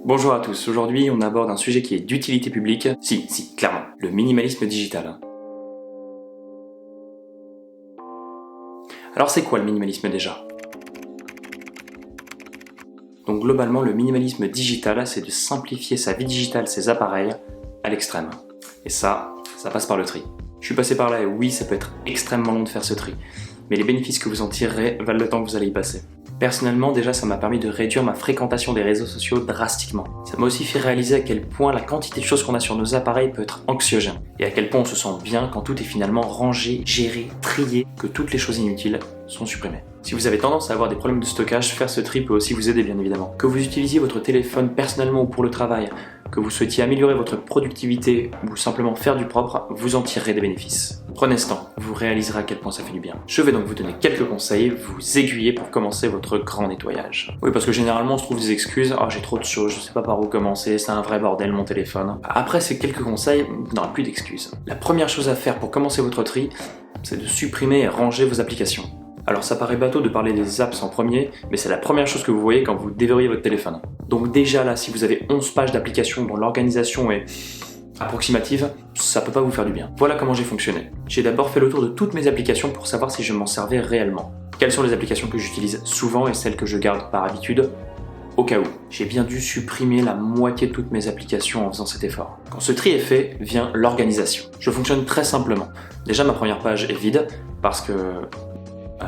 Bonjour à tous, aujourd'hui on aborde un sujet qui est d'utilité publique, si, clairement, le minimalisme digital. Alors c'est quoi le minimalisme déjà? Donc globalement le minimalisme digital c'est de simplifier sa vie digitale, ses appareils, à l'extrême. Et ça passe par le tri. Je suis passé par là et oui ça peut être extrêmement long de faire ce tri, mais les bénéfices que vous en tirerez valent le temps que vous allez y passer. Personnellement, déjà, ça m'a permis de réduire ma fréquentation des réseaux sociaux drastiquement. Ça m'a aussi fait réaliser à quel point la quantité de choses qu'on a sur nos appareils peut être anxiogène. Et à quel point on se sent bien quand tout est finalement rangé, géré, trié, que toutes les choses inutiles sont supprimées. Si vous avez tendance à avoir des problèmes de stockage, faire ce tri peut aussi vous aider bien évidemment. Que vous utilisiez votre téléphone personnellement ou pour le travail, que vous souhaitiez améliorer votre productivité ou simplement faire du propre, vous en tirerez des bénéfices. Prenez ce temps, vous réaliserez à quel point ça fait du bien. Je vais donc vous donner quelques conseils, vous aiguiller pour commencer votre grand nettoyage. Oui, parce que généralement on se trouve des excuses, « Oh j'ai trop de choses, je sais pas par où commencer, c'est un vrai bordel mon téléphone ». Après ces quelques conseils, vous n'aurez plus d'excuses. La première chose à faire pour commencer votre tri, c'est de supprimer et ranger vos applications. Alors ça paraît bateau de parler des apps en premier, mais c'est la première chose que vous voyez quand vous déverrouillez votre téléphone. Donc déjà là, si vous avez 11 pages d'applications dont l'organisation est approximative, ça peut pas vous faire du bien. Voilà comment j'ai fonctionné. J'ai d'abord fait le tour de toutes mes applications pour savoir si je m'en servais réellement. Quelles sont les applications que j'utilise souvent et celles que je garde par habitude au cas où. J'ai bien dû supprimer la moitié de toutes mes applications en faisant cet effort. Quand ce tri est fait, vient l'organisation. Je fonctionne très simplement. Déjà ma première page est vide parce que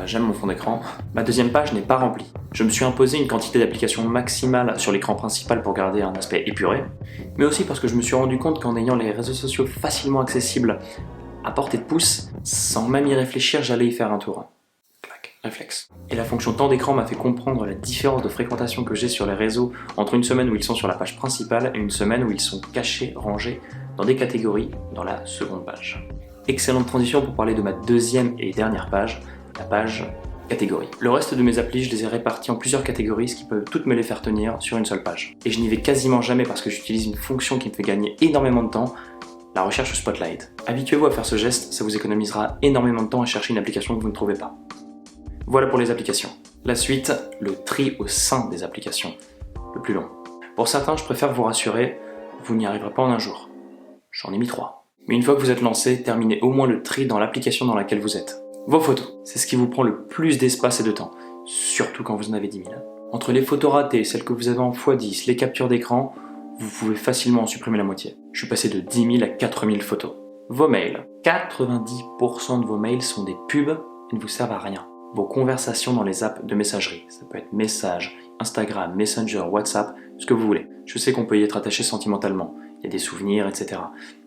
j'aime mon fond d'écran. Ma deuxième page n'est pas remplie. Je me suis imposé une quantité d'applications maximale sur l'écran principal pour garder un aspect épuré, mais aussi parce que je me suis rendu compte qu'en ayant les réseaux sociaux facilement accessibles à portée de pouce, sans même y réfléchir, j'allais y faire un tour. Clac, réflexe. Et la fonction temps d'écran m'a fait comprendre la différence de fréquentation que j'ai sur les réseaux entre une semaine où ils sont sur la page principale et une semaine où ils sont cachés, rangés dans des catégories dans la seconde page. Excellente transition pour parler de ma deuxième et dernière page, la page catégorie. Le reste de mes applis, je les ai répartis en plusieurs catégories, ce qui peut toutes me les faire tenir sur une seule page. Et je n'y vais quasiment jamais parce que j'utilise une fonction qui me fait gagner énormément de temps, la recherche Spotlight. Habituez-vous à faire ce geste, ça vous économisera énormément de temps à chercher une application que vous ne trouvez pas. Voilà pour les applications. La suite, le tri au sein des applications, le plus long. Pour certains, je préfère vous rassurer, vous n'y arriverez pas en un jour. J'en ai mis 3. Mais une fois que vous êtes lancé, terminez au moins le tri dans l'application dans laquelle vous êtes. Vos photos, c'est ce qui vous prend le plus d'espace et de temps, surtout quand vous en avez 10 000. Entre les photos ratées, celles que vous avez en x10, les captures d'écran, vous pouvez facilement en supprimer la moitié. Je suis passé de 10 000 à 4 000 photos. Vos mails. 90% de vos mails sont des pubs et ne vous servent à rien. Vos conversations dans les apps de messagerie, ça peut être Messages, Instagram, Messenger, WhatsApp, ce que vous voulez. Je sais qu'on peut y être attaché sentimentalement, il y a des souvenirs, etc.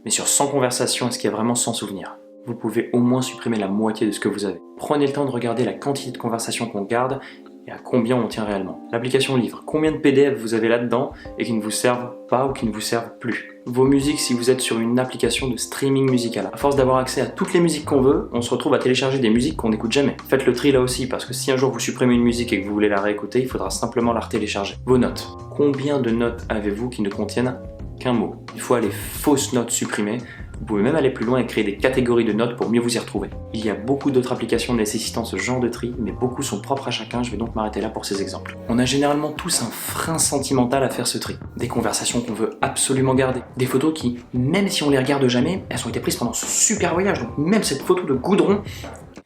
Mais sur 100 conversations, est-ce qu'il y a vraiment 100 souvenirs ? Vous pouvez au moins supprimer la moitié de ce que vous avez. Prenez le temps de regarder la quantité de conversations qu'on garde et à combien on tient réellement. L'application livre, combien de PDF vous avez là-dedans et qui ne vous servent pas ou qui ne vous servent plus. Vos musiques si vous êtes sur une application de streaming musical. À force d'avoir accès à toutes les musiques qu'on veut, on se retrouve à télécharger des musiques qu'on n'écoute jamais. Faites le tri là aussi parce que si un jour vous supprimez une musique et que vous voulez la réécouter, il faudra simplement la retélécharger. Vos notes. Combien de notes avez-vous qui ne contiennent qu'un mot? Une fois les fausses notes supprimées, vous pouvez même aller plus loin et créer des catégories de notes pour mieux vous y retrouver. Il y a beaucoup d'autres applications nécessitant ce genre de tri, mais beaucoup sont propres à chacun, je vais donc m'arrêter là pour ces exemples. On a généralement tous un frein sentimental à faire ce tri. Des conversations qu'on veut absolument garder. Des photos qui, même si on les regarde jamais, elles ont été prises pendant ce super voyage, donc même cette photo de goudron,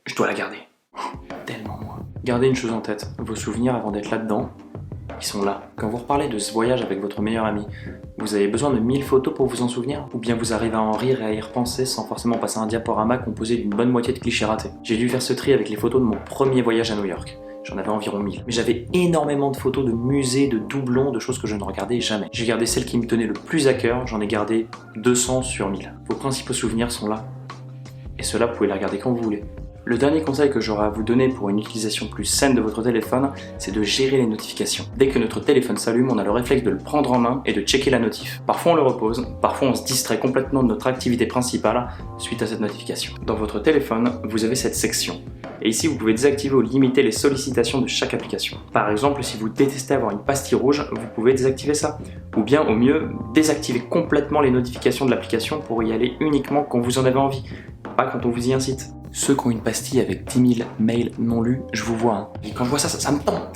je dois la garder. Tellement moi. Gardez une chose en tête, vos souvenirs avant d'être là-dedans, ils sont là. Quand vous reparlez de ce voyage avec votre meilleur ami, vous avez besoin de 1000 photos pour vous en souvenir? Ou bien vous arrivez à en rire et à y repenser sans forcément passer un diaporama composé d'une bonne moitié de clichés ratés? J'ai dû faire ce tri avec les photos de mon premier voyage à New York. J'en avais environ 1000. Mais j'avais énormément de photos de musées, de doublons, de choses que je ne regardais jamais. J'ai gardé celles qui me tenaient le plus à cœur, j'en ai gardé 200 sur 1000. Vos principaux souvenirs sont là. Et ceux-là, vous pouvez les regarder quand vous voulez. Le dernier conseil que j'aurai à vous donner pour une utilisation plus saine de votre téléphone, c'est de gérer les notifications. Dès que notre téléphone s'allume, on a le réflexe de le prendre en main et de checker la notif. Parfois on le repose, parfois on se distrait complètement de notre activité principale suite à cette notification. Dans votre téléphone, vous avez cette section. Et ici, vous pouvez désactiver ou limiter les sollicitations de chaque application. Par exemple, si vous détestez avoir une pastille rouge, vous pouvez désactiver ça. Ou bien, au mieux, désactiver complètement les notifications de l'application pour y aller uniquement quand vous en avez envie, pas quand on vous y incite. Ceux qui ont une pastille avec 10 000 mails non lus, je vous vois. Et quand je vois ça, ça me tend.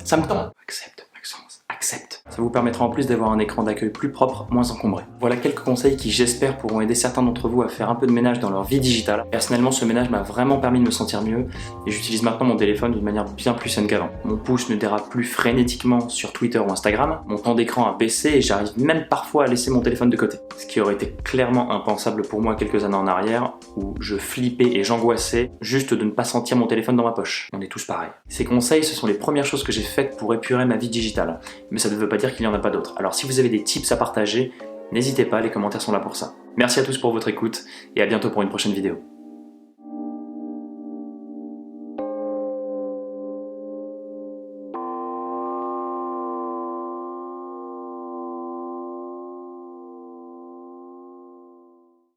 Accepte, Maxence, accepte. accepte. Ça vous permettra en plus d'avoir un écran d'accueil plus propre, moins encombré. Voilà quelques conseils qui, j'espère, pourront aider certains d'entre vous à faire un peu de ménage dans leur vie digitale. Personnellement, ce ménage m'a vraiment permis de me sentir mieux et j'utilise maintenant mon téléphone d'une manière bien plus saine qu'avant. Mon pouce ne dérape plus frénétiquement sur Twitter ou Instagram, mon temps d'écran a baissé et j'arrive même parfois à laisser mon téléphone de côté. Ce qui aurait été clairement impensable pour moi quelques années en arrière, où je flippais et j'angoissais juste de ne pas sentir mon téléphone dans ma poche. On est tous pareils. Ces conseils, ce sont les premières choses que j'ai faites pour épurer ma vie digitale. Mais ça ne veut pas dire qu'il n'y en a pas d'autres. Alors si vous avez des tips à partager, n'hésitez pas, les commentaires sont là pour ça. Merci à tous pour votre écoute et à bientôt pour une prochaine vidéo.